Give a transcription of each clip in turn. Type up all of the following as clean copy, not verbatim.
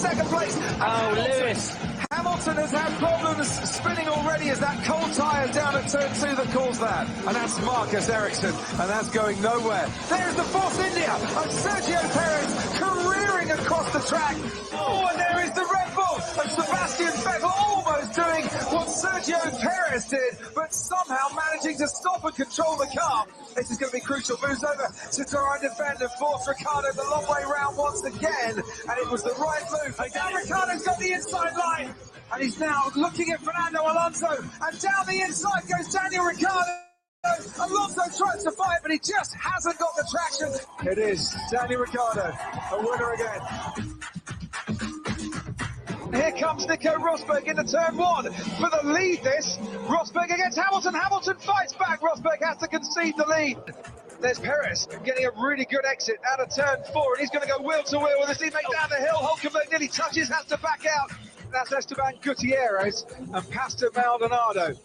second place. Oh, Lewis. Hamilton has had problems spinning already as that cold tyre down at turn 2 that caused that. And that's Marcus Ericsson, and that's going nowhere. There's the Force India of Sergio Perez careering across the track. Oh, and there is the Red Bull of Sebastian Vettel almost doing what Sergio Perez did, but somehow managing to stop and control the car. This is going to be crucial. Moves over to try and defend and force Ricciardo the long way round once again, and it was the right move. Now Ricciardo's got the inside line, and he's now looking at Fernando Alonso, and down the inside goes Daniel Ricciardo. Alonso tries to fight, but he just hasn't got the traction. It is Daniel Ricciardo, a winner again. Here comes Nico Rosberg into turn 1 for the lead. This Rosberg against Hamilton. Hamilton fights back. Rosberg has to concede the lead. There's Perez getting a really good exit out of turn 4, and he's going to go wheel to wheel with his teammate down the hill. Hulkenberg nearly touches, has to back out. That's Esteban Gutierrez and Pastor Maldonado.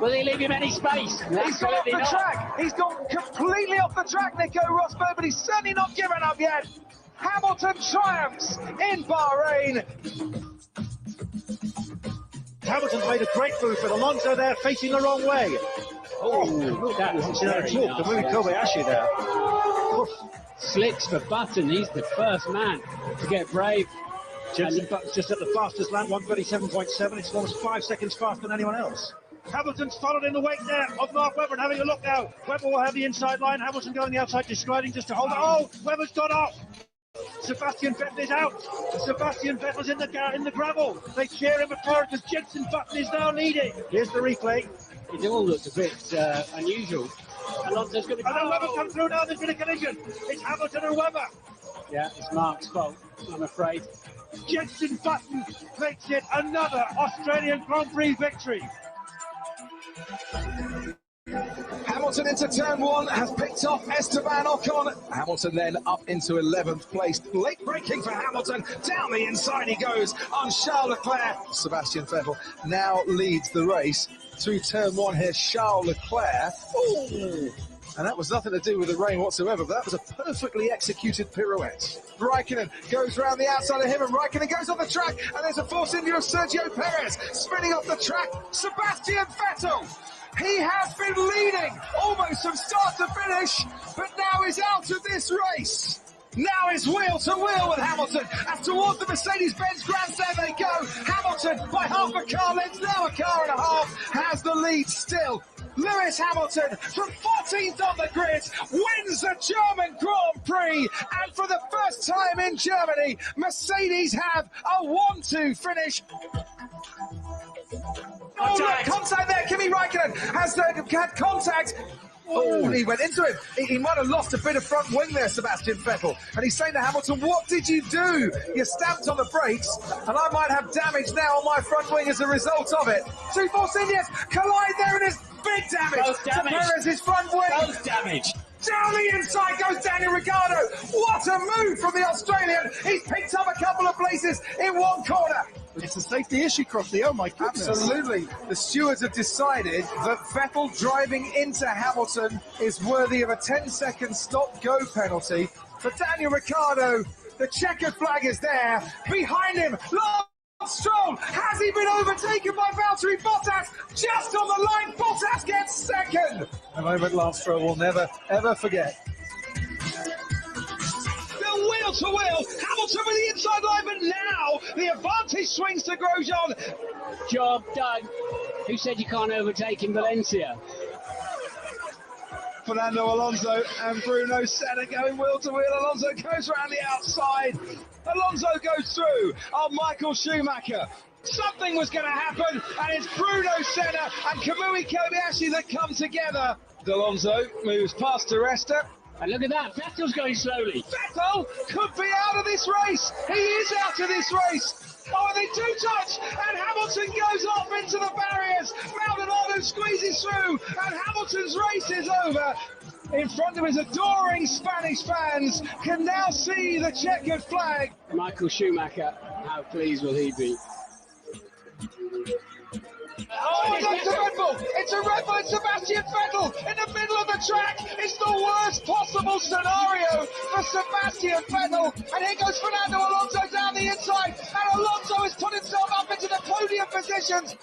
Will he leave him any space? He's gone off the track. He's gone completely off the track, Nico Rosberg, but he's certainly not given up yet. Hamilton triumphs in Bahrain. Hamilton's made a great move with Alonso there, facing the wrong way. Oh, that was very the movie Kobayashi there. Slicks for Button. He's the first man to get brave. Jensen Button's just at the fastest lap, 1:37.7. It's almost 5 seconds faster than anyone else. Hamilton's followed in the wake there of Mark Webber and having a look now. Webber will have the inside line. Hamilton going the outside, striding just to hold it. Oh, Webber's gone off. Sebastian Vettel is out. Sebastian Vettel's in the gravel. They cheer him apart because Jensen Button is now leading. Here's the replay. It all looks a bit unusual. Alonso's going to go. And then Webber comes through now. There's been a collision. It's Hamilton and Webber. Yeah, it's Mark's fault, I'm afraid. Jensen Button makes it another Australian Grand Prix victory. Hamilton into turn 1 has picked off Esteban Ocon. Hamilton then up into 11th place. Late braking for Hamilton. Down the inside he goes on Charles Leclerc. Sebastian Vettel now leads the race through turn 1 here. Charles Leclerc. Ooh. And that was nothing to do with the rain whatsoever, but that was a perfectly executed pirouette. Raikkonen goes round the outside of him, and Raikkonen goes on the track, and there's a Force India of Sergio Perez spinning off the track. Sebastian Vettel, he has been leading almost from start to finish, but now is out of this race. Now it's wheel to wheel with Hamilton as towards the Mercedes-Benz grandstand they go. Hamilton by half a car length, now a car and a half, has the lead still. Lewis Hamilton from 14th on the grid wins the German Grand Prix, and for the first time in Germany, Mercedes have a 1-2 finish. Oh, look, contact there. Kimi Raikkonen has had contact. Oh, he went into him. He might have lost a bit of front wing there, Sebastian Vettel. And he's saying to Hamilton, what did you do? You stamped on the brakes, and I might have damage now on my front wing as a result of it. Two Force Indians collide there, and it's big damage to Perez's front wing. Both damage. Down the inside goes Daniel Ricciardo. What a move from the Australian. He's picked up a couple of places in one corner. It's a safety issue, Crofty. Oh, my goodness. Absolutely. The stewards have decided that Vettel driving into Hamilton is worthy of a 10-second stop-go penalty. For Daniel Ricciardo, the checkered flag is there. Behind him, Lance Stroll. Has he been overtaken by Valtteri Bottas? Just on the line, Bottas gets second. A moment Lance Stroll will never, ever forget. Wheel to wheel, Hamilton with the inside line, but now the advantage swings to Grosjean. Job done. Who said you can't overtake in Valencia? Fernando Alonso and Bruno Senna going wheel to wheel. Alonso goes around the outside. Alonso goes through on Michael Schumacher. Something was going to happen, and it's Bruno Senna and Kamui Kobayashi that come together. Alonso moves past Di Resta. And look at that, Vettel's going slowly. Vettel could be out of this race. He is out of this race. Oh, and they do touch, and Hamilton goes off into the barriers. Maldonado squeezes through, and Hamilton's race is over. In front of his adoring Spanish fans, can now see the checkered flag. Michael Schumacher, how pleased will he be? Oh, no, it's a Red Bull! It's a Red Bull! It's Sebastian Vettel in the middle of the track! It's the worst possible scenario for Sebastian Vettel! And here goes Fernando Alonso down the inside! And positions.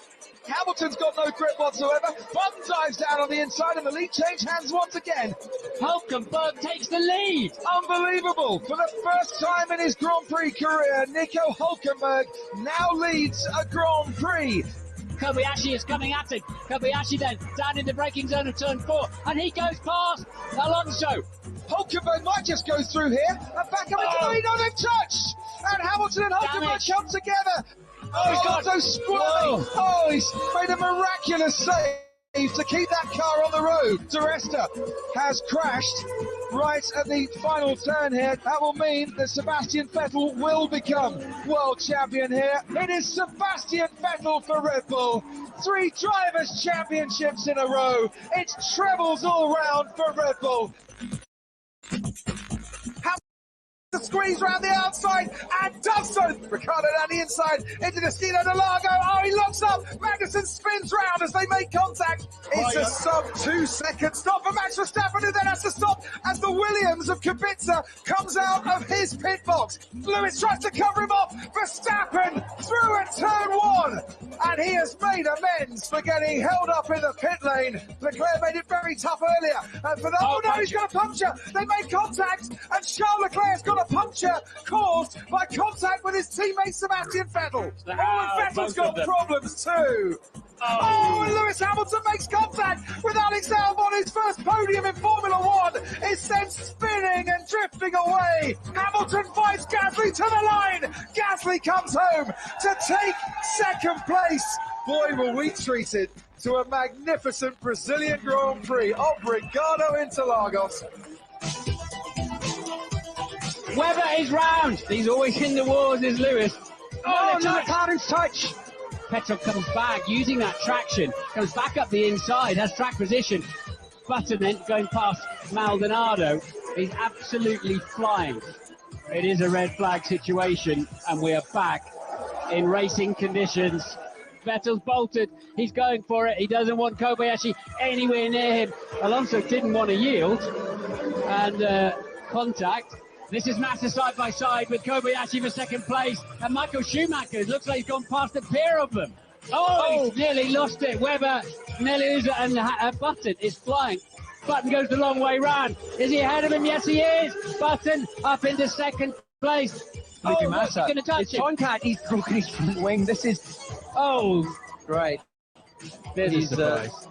Hamilton's got no grip whatsoever. Button dives down on the inside and the lead change hands once again. Hulkenberg takes the lead. Unbelievable. For the first time in his Grand Prix career, Nico Hulkenberg now leads a Grand Prix. Kobayashi is coming at him. Kobayashi then down in the braking zone of turn 4, and he goes past Alonso. Hulkenberg might just go through here and back up into the lead. No, they've touched! And Hamilton and Hulkenberg come together. Alonso squirming. Oh, he's made a miraculous save to keep that car on the road. Di Resta has crashed right at the final turn here. That will mean that Sebastian Vettel will become world champion here. It is Sebastian Vettel for Red Bull. 3 drivers' championships in a row. It's trebles all round for Red Bull. The squeeze round the outside and does so. Ricciardo down the inside into the Stilo de Largo. Oh, he locks up. Magnussen spins round as they make contact. It's a sub 2 second stop for Max Verstappen, who then has to stop as the Williams of Kubica comes out of his pit box. Lewis tries to cover him off. Verstappen through at turn 1, and he has made amends for getting held up in the pit lane. Leclerc made it very tough earlier. And for the, oh no, he's got a puncture. They made contact, and Charles Leclerc's got a puncture caused by contact with his teammate Sebastian Vettel. Oh, and Vettel's got problems too. Oh, and Lewis Hamilton makes contact with Alex Albon, his first podium in Formula 1. It's then spinning and drifting away. Hamilton fights Gasly to the line. Gasly comes home to take second place. Boy, were we treated to a magnificent Brazilian Grand Prix. Obrigado, Interlagos. Webber is round. He's always in the wars, is Lewis. Oh, no, McLaren's touch. Vettel comes back, using that traction, comes back up the inside, has track position. Button then going past Maldonado. He's absolutely flying. It is a red flag situation, and we are back in racing conditions. Vettel's bolted. He's going for it. He doesn't want Kobayashi anywhere near him. Alonso didn't want to yield, and contact. This is Massa side by side with Kobayashi for second place, and Michael Schumacher. It looks like he's gone past a pair of them. Oh, he's nearly lost it. Webber, nearly and Button is flying. Button goes the long way round. Is he ahead of him? Yes, he is. Button up into second place. Oh, what's he going to touch him? Contact, he's broken his front wing. This is... Oh, right. There's a surprise.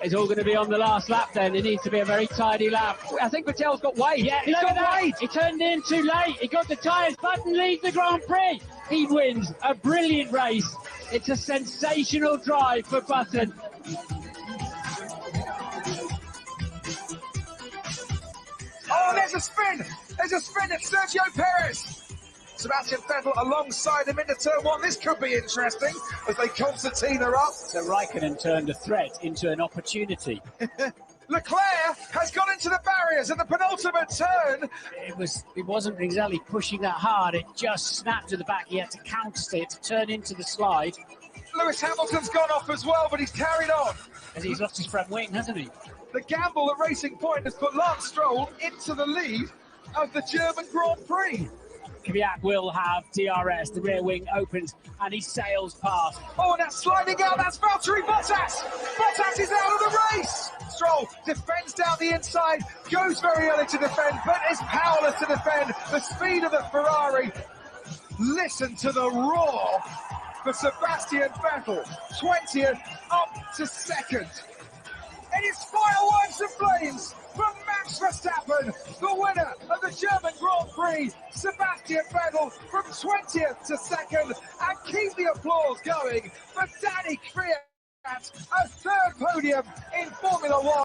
It's all going to be on the last lap then. It needs to be a very tidy lap. I think Vettel's got wide. Yeah, he's got wide. He turned in too late. He got the tyres. Button leads the Grand Prix. He wins a brilliant race. It's a sensational drive for Button. Oh, there's a spin. There's a spin at Sergio Perez. Sebastian Vettel alongside him into turn 1. This could be interesting as they concertina up. So Raikkonen turned a threat into an opportunity. Leclerc has got into the barriers at the penultimate turn. It wasn't exactly pushing that hard. It just snapped to the back. He had to counter it, turn into the slide. Lewis Hamilton's gone off as well, but he's carried on. As he's lost his front wing, hasn't he? The gamble at Racing Point has put Lance Stroll into the lead of the German Grand Prix. Kvyat will have DRS. The rear wing opens and he sails past. Oh, and that's sliding out. That's Valtteri Bottas. Bottas is out of the race. Stroll defends down the inside, goes very early to defend, but is powerless to defend. The speed of the Ferrari. Listen to the roar for Sebastian Vettel. 20th up to second. And it's fireworks and flames from Max Verstappen, the winner of the German Grand Prix. Sebastian Vettel from 20th to second, and keep the applause going for Danny Kvyat, a third podium in Formula 1.